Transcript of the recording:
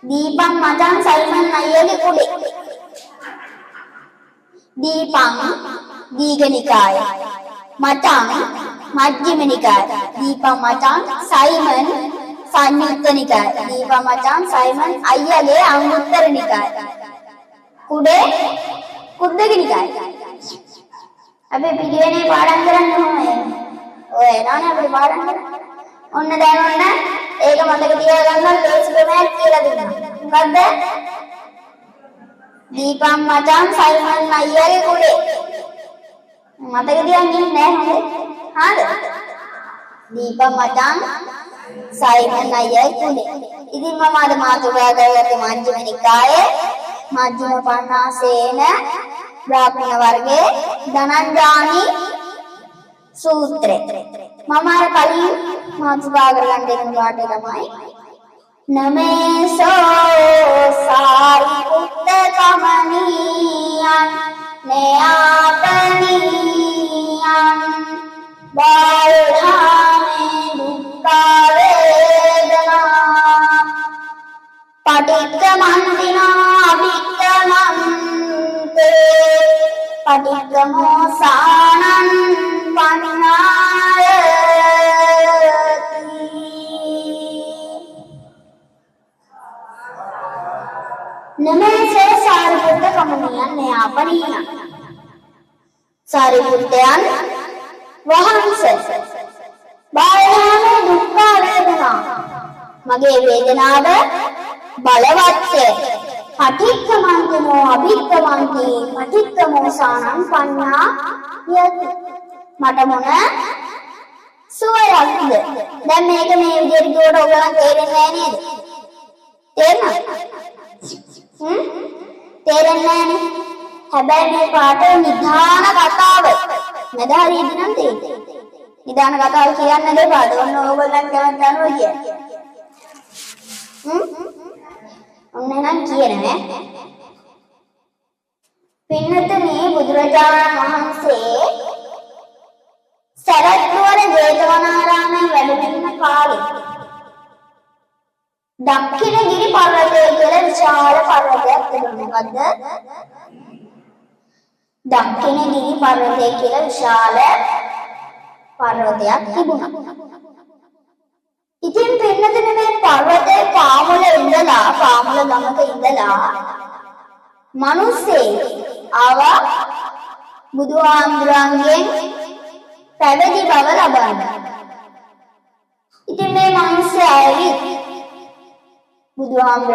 දීපං මචං සයිමන් අයියගේ කුඩේ. දීපං දීඝනිකාය. මචං මජ්ක්‍ධිම නිකාය. දීපං මචං සයිමන් සංයුත්ත නිකාය. දීපං මචං සයිමන් අයියගේ අංගුත්තර නිකාය. කුඩේ කුද්දක නිකාය. අපි පිළිවෙනේ පාඩම් කරන්න ඕනේ. ඔය එනවනේ අපිට පාඩම් කරන්න. ඔන්න දැන් ඔන්න ඒක මතක තියාගන්න ලේසි ක්‍රමයක් කියලා දෙන්නම්. මොකද්ද? දීපං මචං සයිමන් අයියගේ කුඩේ. මතක තියාගන්න නෑ හොඳේ. හරිද? දීපං මචං සයිමන් අයියගේ කුඩේ. ඉතින් මම අද මාතෘකා කරගත්තේ මජ්ක්‍ධිම නිකායේ මජ්ක්‍ධිම පඤ්ඤාසේන බ්‍රාහ්මණ වර්ගයේ ධනංජානි සූත්‍රය. මම අර කලින් මාතෘකා කරගන්න දෙන පාඩේ තමයි නමේසෝ සාරිපුත්ත කමනියං නයාපනියං බාලධාමේ දුක්ඛ වේදනා පටිච්චසමුප්පාදිනා අභික්ඛමන්තේ පටිච්චසමුප්පාදං පඤ්ඤායති. නමේසේ සාරිපුත්ත කමනියං නයාපනියං. සාරිපුත්තයන් වහන්සේ බාලධාමේ දුක්ඛ වේදනා මගේ වේදනාව බලවත්ය. පටිච්චසමුප්පාදෝ අභික්ඛමන්ති පටිච්චසමුප්පාදං පඤ්ඤා යති. මට මොන සුවයක්ද? දැන් මේක මේ විදිහට කියවට ඔයගලන් තේරෙන්නේ නැහැ නේද? තේරෙනවද? තේරෙන්නේ නැහැ. හැබැයි මේ පාඩේ නිධාන කතාව නේද? හරියට නම් තේරෙන්නේ. නිධාන කතාව කියන්න දෙපාද. ඔන්න ඕගොල්ලන් කැමති අනුව කියන්නේ. ඔන්න නම් කියන්නේ පින්නතනේ බුදුරජාණන් වහන්සේ සරත් නුවර ජේතවනාරාමයේ වැඩ සිටින කාලේ දක්ඛිණගිරි පර්වතය කියලා විශාල පර්වතයක් තිබුණා. මොකද්ද? දක්ඛිණගිරි පර්වතය කියලා විශාල පර්වතයක් තිබුණා. ඉතින් පින්නතනේ මේ පර්වතයේ පාමුල ගමක ඉඳලා මිනිස්සේ ආවා බුදුහාමුදුරන්ගෙන් පැවිදි බව ලබන්න. ඉතින් මේ මිනිස්සේ ආවේ බුදුහාමුදුරන්